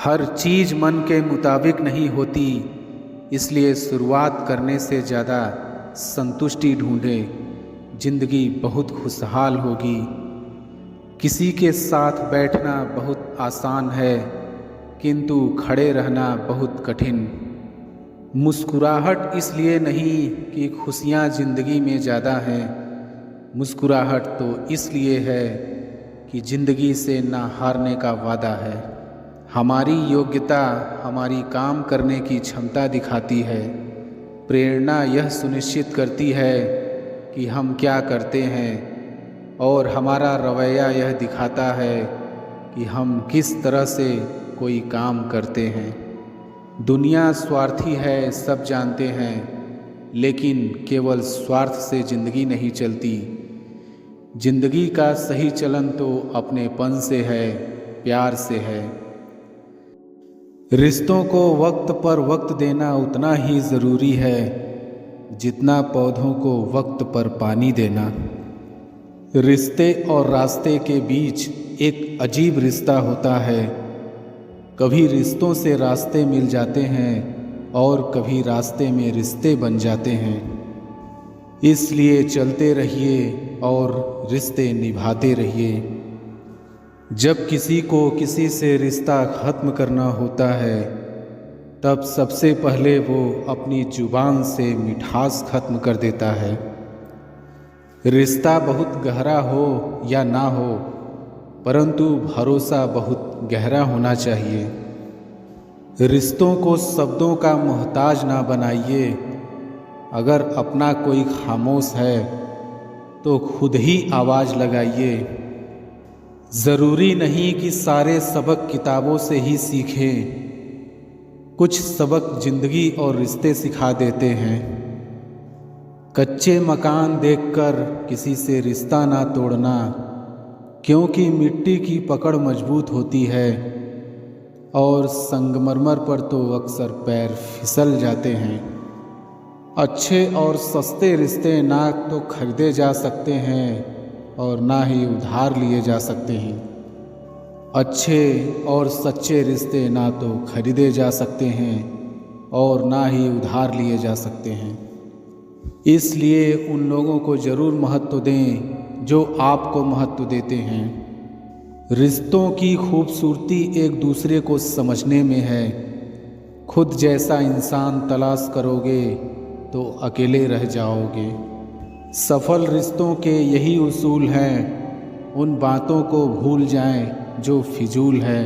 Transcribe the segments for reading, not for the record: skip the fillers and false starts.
हर चीज़ मन के मुताबिक नहीं होती, इसलिए शुरुआत करने से ज़्यादा संतुष्टि ढूंढें। ज़िंदगी बहुत खुशहाल होगी। किसी के साथ बैठना बहुत आसान है, किंतु खड़े रहना बहुत कठिन। मुस्कुराहट इसलिए नहीं कि खुशियाँ ज़िंदगी में ज़्यादा हैं, मुस्कुराहट तो इसलिए है कि ज़िंदगी से ना हारने का वादा है। हमारी योग्यता हमारी काम करने की क्षमता दिखाती है। प्रेरणा यह सुनिश्चित करती है कि हम क्या करते हैं, और हमारा रवैया यह दिखाता है कि हम किस तरह से कोई काम करते हैं। दुनिया स्वार्थी है, सब जानते हैं, लेकिन केवल स्वार्थ से ज़िंदगी नहीं चलती। ज़िंदगी का सही चलन तो अपनेपन से है, प्यार से है। रिश्तों को वक्त पर वक्त देना उतना ही ज़रूरी है जितना पौधों को वक्त पर पानी देना। रिश्ते और रास्ते के बीच एक अजीब रिश्ता होता है। कभी रिश्तों से रास्ते मिल जाते हैं और कभी रास्ते में रिश्ते बन जाते हैं। इसलिए चलते रहिए और रिश्ते निभाते रहिए। जब किसी को किसी से रिश्ता ख़त्म करना होता है, तब सबसे पहले वो अपनी ज़ुबान से मिठास ख़त्म कर देता है। रिश्ता बहुत गहरा हो या ना हो, परंतु भरोसा बहुत गहरा होना चाहिए। रिश्तों को शब्दों का मोहताज ना बनाइए। अगर अपना कोई खामोश है तो खुद ही आवाज़ लगाइए। ज़रूरी नहीं कि सारे सबक किताबों से ही सीखें, कुछ सबक ज़िंदगी और रिश्ते सिखा देते हैं। कच्चे मकान देखकर किसी से रिश्ता ना तोड़ना, क्योंकि मिट्टी की पकड़ मजबूत होती है और संगमरमर पर तो अक्सर पैर फिसल जाते हैं। अच्छे और सस्ते रिश्ते ना तो खरीदे जा सकते हैं और ना ही उधार लिए जा सकते हैं। अच्छे और सच्चे रिश्ते ना तो खरीदे जा सकते हैं और ना ही उधार लिए जा सकते हैं। इसलिए उन लोगों को ज़रूर महत्व दें जो आपको महत्व देते हैं। रिश्तों की खूबसूरती एक दूसरे को समझने में है। खुद जैसा इंसान तलाश करोगे तो अकेले रह जाओगे। सफल रिश्तों के यही उसूल हैं। उन बातों को भूल जाएं जो फिजूल है।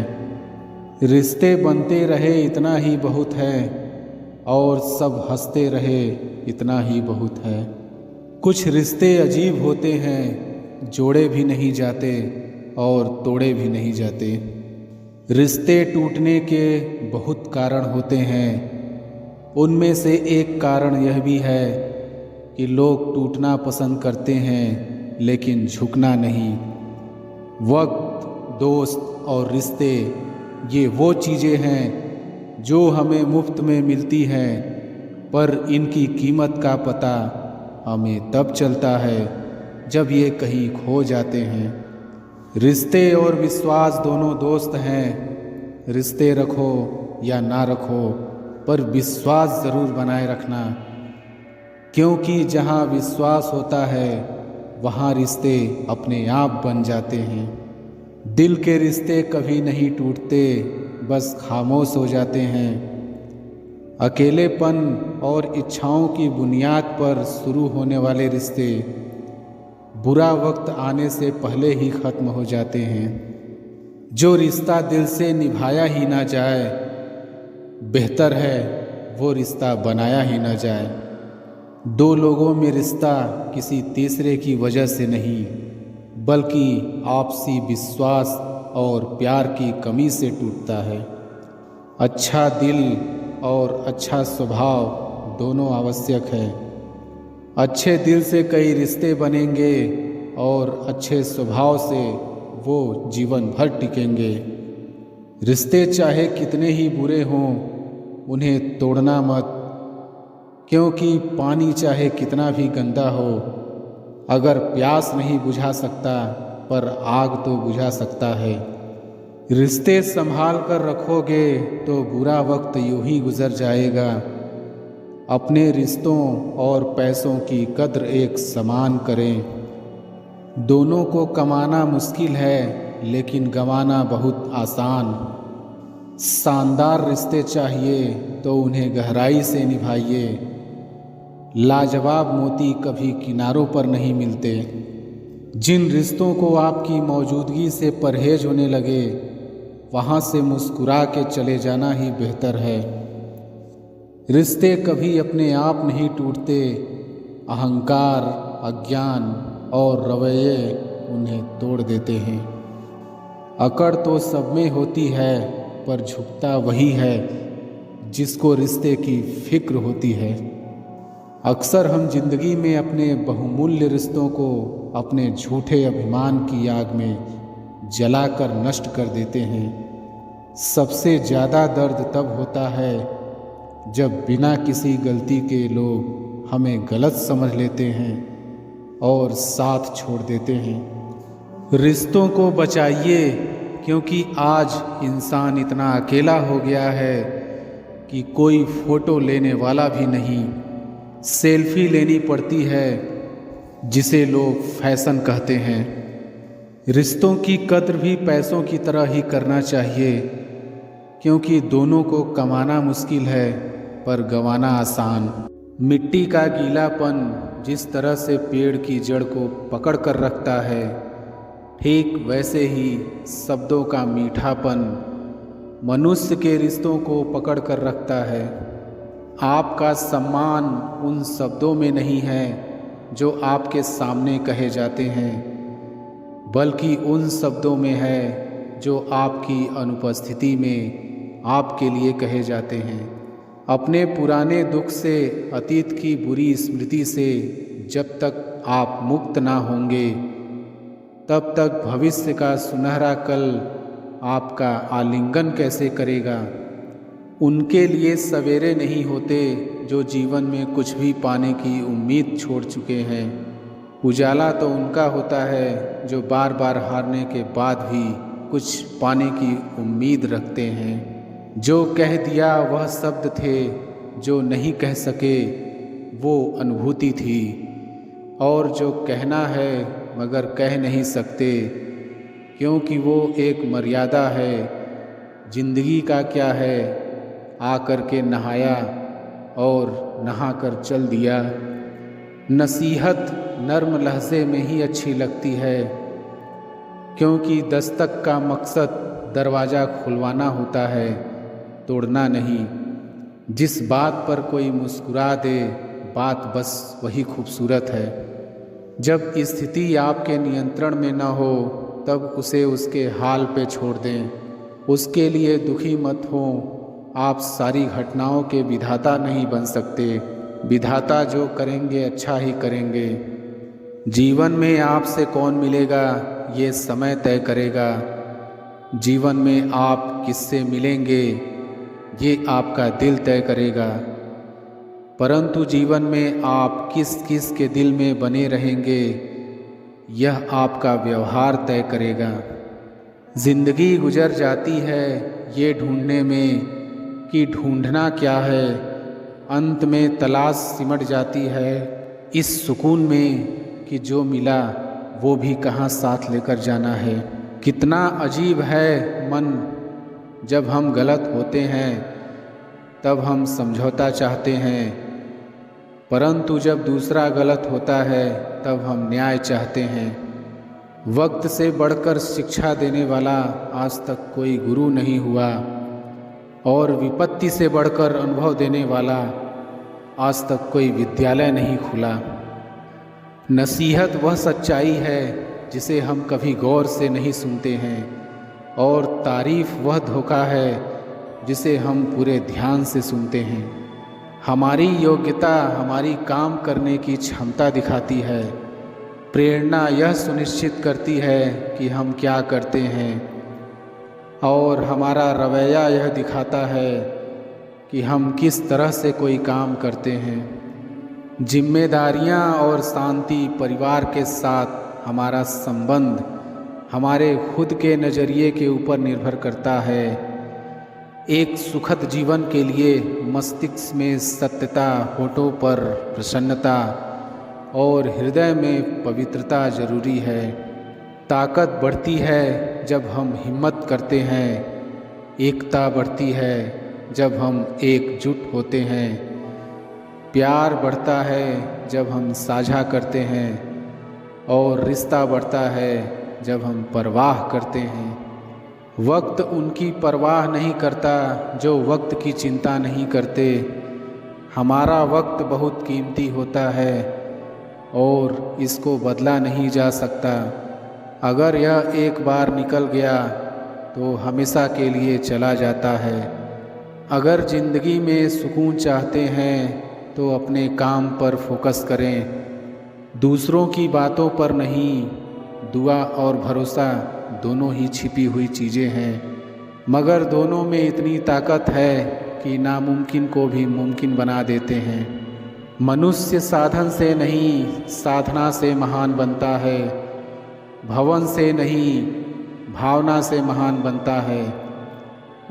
रिश्ते बनते रहे इतना ही बहुत है, और सब हंसते रहे इतना ही बहुत है। कुछ रिश्ते अजीब होते हैं, जोड़े भी नहीं जाते और तोड़े भी नहीं जाते। रिश्ते टूटने के बहुत कारण होते हैं। उनमें से एक कारण यह भी है कि लोग टूटना पसंद करते हैं लेकिन झुकना नहीं। वक्त, दोस्त और रिश्ते ये वो चीज़ें हैं जो हमें मुफ्त में मिलती हैं, पर इनकी कीमत का पता हमें तब चलता है जब ये कहीं खो जाते हैं। रिश्ते और विश्वास दोनों दोस्त हैं। रिश्ते रखो या ना रखो, पर विश्वास ज़रूर बनाए रखना, क्योंकि जहाँ विश्वास होता है वहाँ रिश्ते अपने आप बन जाते हैं। दिल के रिश्ते कभी नहीं टूटते, बस खामोश हो जाते हैं। अकेलेपन और इच्छाओं की बुनियाद पर शुरू होने वाले रिश्ते बुरा वक्त आने से पहले ही ख़त्म हो जाते हैं। जो रिश्ता दिल से निभाया ही ना जाए, बेहतर है वो रिश्ता बनाया ही ना जाए। दो लोगों में रिश्ता किसी तीसरे की वजह से नहीं, बल्कि आपसी विश्वास और प्यार की कमी से टूटता है। अच्छा दिल और अच्छा स्वभाव दोनों आवश्यक है। अच्छे दिल से कई रिश्ते बनेंगे और अच्छे स्वभाव से वो जीवन भर टिकेंगे। रिश्ते चाहे कितने ही बुरे हों, उन्हें तोड़ना मत, क्योंकि पानी चाहे कितना भी गंदा हो, अगर प्यास नहीं बुझा सकता पर आग तो बुझा सकता है। रिश्ते संभाल कर रखोगे तो बुरा वक्त यूं ही गुजर जाएगा। अपने रिश्तों और पैसों की कद्र एक समान करें। दोनों को कमाना मुश्किल है लेकिन गंवाना बहुत आसान। शानदार रिश्ते चाहिए तो उन्हें गहराई से निभाइए। लाजवाब मोती कभी किनारों पर नहीं मिलते। जिन रिश्तों को आपकी मौजूदगी से परहेज होने लगे वहाँ से मुस्कुरा के चले जाना ही बेहतर है। रिश्ते कभी अपने आप नहीं टूटते, अहंकार, अज्ञान और रवैये उन्हें तोड़ देते हैं। अकड़ तो सब में होती है पर झुकता वही है जिसको रिश्ते की फिक्र होती है। अक्सर हम जिंदगी में अपने बहुमूल्य रिश्तों को अपने झूठे अभिमान की आग में जलाकर नष्ट कर देते हैं। सबसे ज़्यादा दर्द तब होता है जब बिना किसी गलती के लोग हमें गलत समझ लेते हैं और साथ छोड़ देते हैं। रिश्तों को बचाइए क्योंकि आज इंसान इतना अकेला हो गया है कि कोई फ़ोटो लेने वाला भी नहीं। सेल्फी लेनी पड़ती है जिसे लोग फैशन कहते हैं। रिश्तों की कद्र भी पैसों की तरह ही करना चाहिए क्योंकि दोनों को कमाना मुश्किल है पर गंवाना आसान। मिट्टी का गीलापन जिस तरह से पेड़ की जड़ को पकड़ कर रखता है, ठीक वैसे ही शब्दों का मीठापन मनुष्य के रिश्तों को पकड़ कर रखता है। आपका सम्मान उन शब्दों में नहीं है जो आपके सामने कहे जाते हैं, बल्कि उन शब्दों में है जो आपकी अनुपस्थिति में आपके लिए कहे जाते हैं। अपने पुराने दुख से, अतीत की बुरी स्मृति से जब तक आप मुक्त ना होंगे तब तक भविष्य का सुनहरा कल आपका आलिंगन कैसे करेगा। उनके लिए सवेरे नहीं होते जो जीवन में कुछ भी पाने की उम्मीद छोड़ चुके हैं। उजाला तो उनका होता है जो बार बार हारने के बाद भी कुछ पाने की उम्मीद रखते हैं। जो कह दिया वह शब्द थे, जो नहीं कह सके वो अनुभूति थी, और जो कहना है मगर कह नहीं सकते क्योंकि वो एक मर्यादा है। जिंदगी का क्या है, आकर के नहाया और नहा कर चल दिया। नसीहत नर्म लहजे में ही अच्छी लगती है क्योंकि दस्तक का मकसद दरवाज़ा खुलवाना होता है, तोड़ना नहीं। जिस बात पर कोई मुस्कुरा दे बात बस वही खूबसूरत है। जब स्थिति आपके नियंत्रण में न हो तब उसे उसके हाल पे छोड़ दें। उसके लिए दुखी मत हो। आप सारी घटनाओं के विधाता नहीं बन सकते। विधाता जो करेंगे अच्छा ही करेंगे। जीवन में आपसे कौन मिलेगा ये समय तय करेगा। जीवन में आप किससे मिलेंगे ये आपका दिल तय करेगा। परंतु जीवन में आप किस किस के दिल में बने रहेंगे यह आपका व्यवहार तय करेगा। जिंदगी गुजर जाती है ये ढूंढने में कि ढूंढना क्या है। अंत में तलाश सिमट जाती है इस सुकून में कि जो मिला वो भी कहाँ साथ लेकर जाना है। कितना अजीब है मन, जब हम गलत होते हैं तब हम समझौता चाहते हैं, परंतु जब दूसरा गलत होता है तब हम न्याय चाहते हैं। वक्त से बढ़कर शिक्षा देने वाला आज तक कोई गुरु नहीं हुआ और विपत्ति से बढ़कर अनुभव देने वाला आज तक कोई विद्यालय नहीं खुला। नसीहत वह सच्चाई है जिसे हम कभी गौर से नहीं सुनते हैं और तारीफ वह धोखा है जिसे हम पूरे ध्यान से सुनते हैं। हमारी योग्यता हमारी काम करने की क्षमता दिखाती है। प्रेरणा यह सुनिश्चित करती है कि हम क्या करते हैं और हमारा रवैया यह दिखाता है कि हम किस तरह से कोई काम करते हैं। जिम्मेदारियां और शांति, परिवार के साथ हमारा संबंध हमारे खुद के नज़रिए के ऊपर निर्भर करता है। एक सुखद जीवन के लिए मस्तिष्क में सत्यता, होठों पर प्रसन्नता और हृदय में पवित्रता जरूरी है। ताकत बढ़ती है जब हम हिम्मत करते हैं, एकता बढ़ती है जब हम एकजुट होते हैं, प्यार बढ़ता है जब हम साझा करते हैं और रिश्ता बढ़ता है जब हम परवाह करते हैं। वक्त उनकी परवाह नहीं करता जो वक्त की चिंता नहीं करते। हमारा वक्त बहुत कीमती होता है और इसको बदला नहीं जा सकता। अगर यह एक बार निकल गया तो हमेशा के लिए चला जाता है। अगर ज़िंदगी में सुकून चाहते हैं तो अपने काम पर फोकस करें, दूसरों की बातों पर नहीं। दुआ और भरोसा दोनों ही छिपी हुई चीज़ें हैं, मगर दोनों में इतनी ताकत है कि नामुमकिन को भी मुमकिन बना देते हैं। मनुष्य साधन से नहीं, साधना से महान बनता है। भवन से नहीं, भावना से महान बनता है।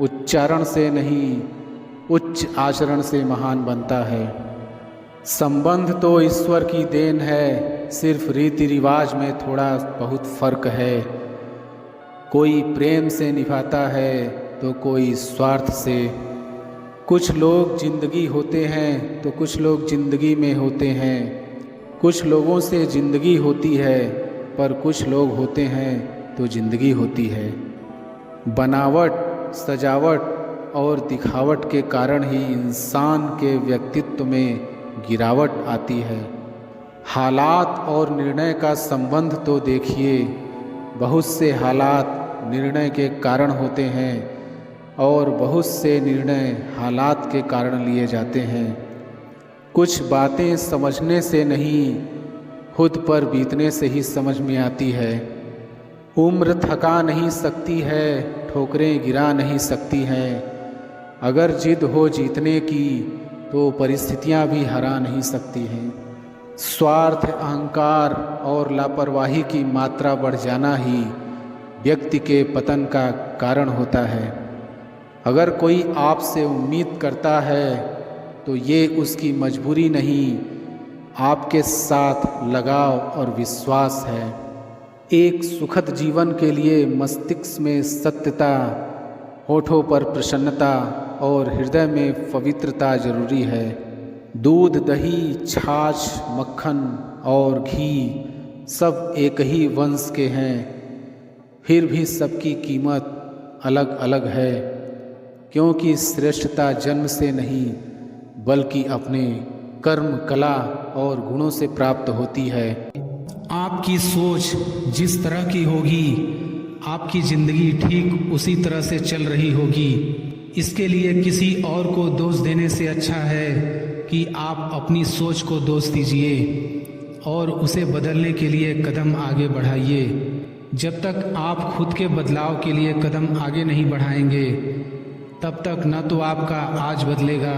उच्चारण से नहीं, उच्च आचरण से महान बनता है। संबंध तो ईश्वर की देन है, सिर्फ रीति रिवाज में थोड़ा बहुत फ़र्क है। कोई प्रेम से निभाता है तो कोई स्वार्थ से। कुछ लोग ज़िंदगी होते हैं तो कुछ लोग ज़िंदगी में होते हैं। कुछ लोगों से ज़िंदगी होती है पर कुछ लोग होते हैं तो ज़िंदगी होती है। बनावट, सजावट और दिखावट के कारण ही इंसान के व्यक्तित्व में गिरावट आती है। हालात और निर्णय का संबंध तो देखिए। बहुत से हालात निर्णय के कारण होते हैं और बहुत से निर्णय हालात के कारण लिए जाते हैं। कुछ बातें समझने से नहीं, खुद पर बीतने से ही समझ में आती है। उम्र थका नहीं सकती है, ठोकरें गिरा नहीं सकती हैं। अगर जिद हो जीतने की तो परिस्थितियां भी हरा नहीं सकती हैं। स्वार्थ, अहंकार और लापरवाही की मात्रा बढ़ जाना ही व्यक्ति के पतन का कारण होता है। अगर कोई आपसे उम्मीद करता है तो ये उसकी मजबूरी नहीं, आपके साथ लगाव और विश्वास है। एक सुखद जीवन के लिए मस्तिष्क में सत्यता, होठों पर प्रसन्नता और हृदय में पवित्रता जरूरी है। दूध, दही, छाछ, मक्खन और घी सब एक ही वंश के हैं, फिर भी सबकी कीमत अलग अलग है, क्योंकि श्रेष्ठता जन्म से नहीं बल्कि अपने कर्म, कला और गुणों से प्राप्त होती है। आपकी सोच जिस तरह की होगी, आपकी ज़िंदगी ठीक उसी तरह से चल रही होगी। इसके लिए किसी और को दोष देने से अच्छा है कि आप अपनी सोच को दोष दीजिए और उसे बदलने के लिए कदम आगे बढ़ाइए। जब तक आप खुद के बदलाव के लिए कदम आगे नहीं बढ़ाएंगे, तब तक न तो आपका आज बदलेगा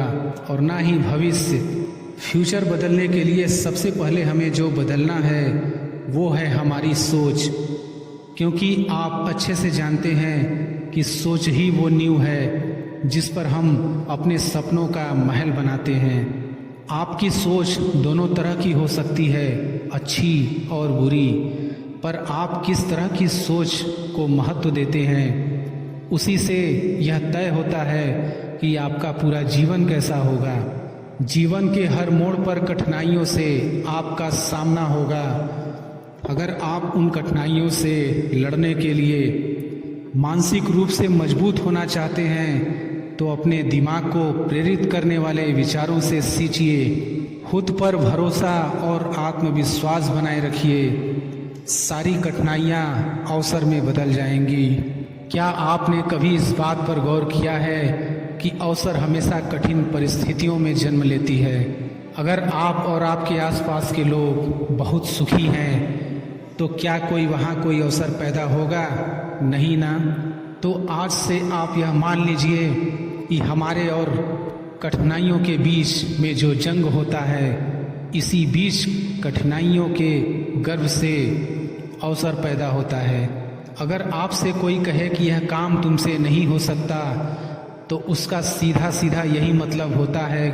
और ना ही भविष्य। फ्यूचर बदलने के लिए सबसे पहले हमें जो बदलना है वो है हमारी सोच, क्योंकि आप अच्छे से जानते हैं कि सोच ही वो नींव है जिस पर हम अपने सपनों का महल बनाते हैं। आपकी सोच दोनों तरह की हो सकती है, अच्छी और बुरी, पर आप किस तरह की सोच को महत्व देते हैं, उसी से यह तय होता है कि आपका पूरा जीवन कैसा होगा। जीवन के हर मोड़ पर कठिनाइयों से आपका सामना होगा। अगर आप उन कठिनाइयों से लड़ने के लिए मानसिक रूप से मजबूत होना चाहते हैं तो अपने दिमाग को प्रेरित करने वाले विचारों से सींचिए। खुद पर भरोसा और आत्मविश्वास बनाए रखिए। सारी कठिनाइयाँ अवसर में बदल जाएंगी। क्या आपने कभी इस बात पर गौर किया है कि अवसर हमेशा कठिन परिस्थितियों में जन्म लेती है? अगर आप और आपके आसपास के लोग बहुत सुखी हैं तो क्या वहाँ कोई अवसर पैदा होगा? नहीं ना। तो आज से आप यह मान लीजिए कि हमारे और कठिनाइयों के बीच में जो जंग होता है, इसी बीच कठिनाइयों के गर्भ से अवसर पैदा होता है। अगर आपसे कोई कहे कि यह काम तुमसे नहीं हो सकता तो उसका सीधा सीधा यही मतलब होता है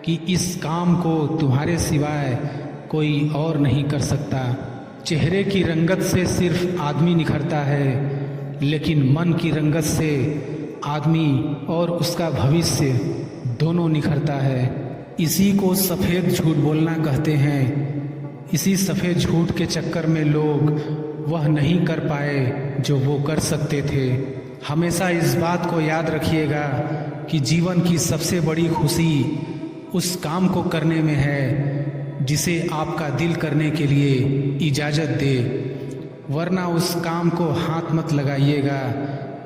कि इस काम को तुम्हारे सिवाय कोई और नहीं कर सकता। चेहरे की रंगत से सिर्फ आदमी निखरता है, लेकिन मन की रंगत से आदमी और उसका भविष्य दोनों निखरता है। इसी को सफ़ेद झूठ बोलना कहते हैं। इसी सफ़ेद झूठ के चक्कर में लोग वह नहीं कर पाए जो वो कर सकते थे। हमेशा इस बात को याद रखिएगा कि जीवन की सबसे बड़ी खुशी उस काम को करने में है जिसे आपका दिल करने के लिए इजाज़त दे, वरना उस काम को हाथ मत लगाइएगा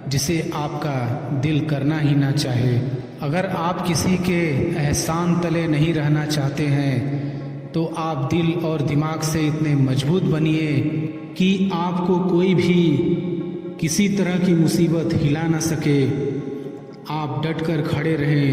जिसे आपका दिल करना ही ना चाहे। अगर आप किसी के एहसान तले नहीं रहना चाहते हैं तो आप दिल और दिमाग से इतने मजबूत बनिए कि आपको कोई भी किसी तरह की मुसीबत हिला ना सके। आप डटकर खड़े रहें।